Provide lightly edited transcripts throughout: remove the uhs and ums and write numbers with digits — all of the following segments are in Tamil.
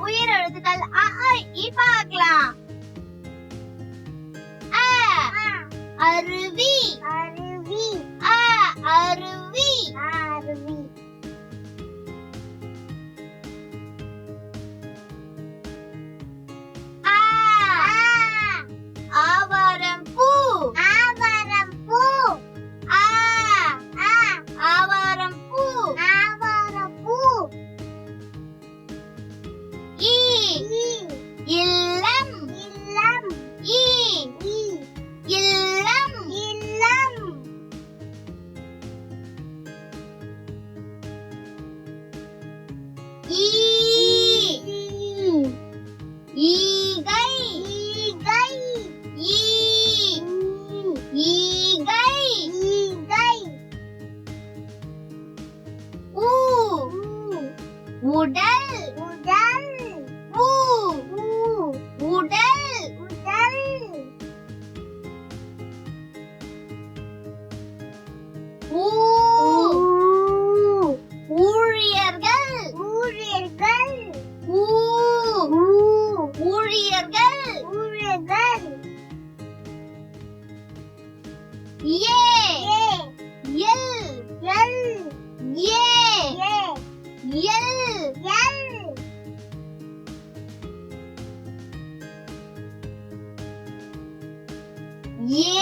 உயிர் எழுத்துக்கள் அஆஇஈ பார்க்கலாம். அ அருவி அருவி அ அருவி அருவி ஆ ஆவாரம் பூ ஆவாரம் பூ ஆ ஆ ஆவாரம் பூ ஆவாரம் பூ ஈ ஈ இல்லம் இல்லம் ஈ ஈ இல்லம் இல்லம் ஈ ஈ ஈகை ஈகை ஈ ஈகை ஈகை ஊ ஊ உடல் உடல் ஊ ஊ உடல் உடல் ஊ ஊழியர்கள் ஊழியர்கள் ஊ ஊ ஊழியர்கள் ஊழியர்கள் ஏ ஏ எல் எல் ஏ ஏ எல் எல் ஏ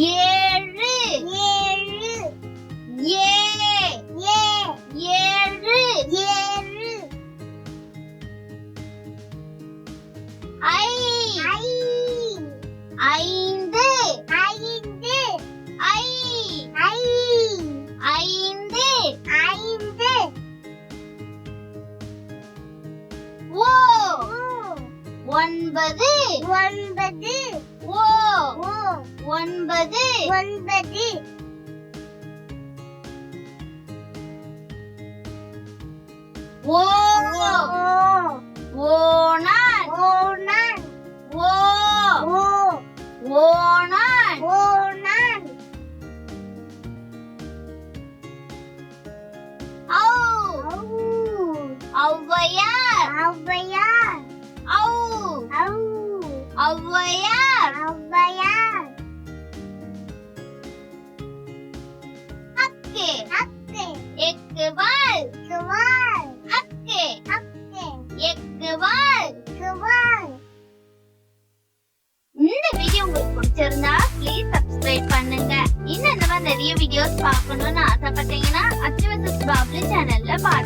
ஏழு ஏழு ஏ ஏ ஏழு ஏழு ஐ ஐ ஐந்து ஐந்து ஐ ஐ ஐந்து ஐந்து ஓ ஓ ஒன்பது ஒன்பது ஓ ஓ ஒன்பது ஒன்பது ஓ ஓ ஓனான் ஓனான் ஓ ஓ ஓனான் ஓனான் ஔ ஔ ஔவையார் ஔவையார் ஔ ஔ ஔவையார் ஔவையார் அக்கு அக்கு எக்குவாள் சுவால் அக்கு அக்கு எக்குவாள் சுவால் இந்த வீடியோ உங்களுக்கு பிடிச்சிருந்தா ப்ளீஸ் சப்ஸ்கிரைப் பண்ணுங்க. இன்னும் இந்த மாதிரி நிறைய வீடியோஸ் பார்க்கணும்னு ஆசைப்பட்டீங்கன்னா அச்சுவசஸ் பாப்லி சேனல்ல பாருங்க.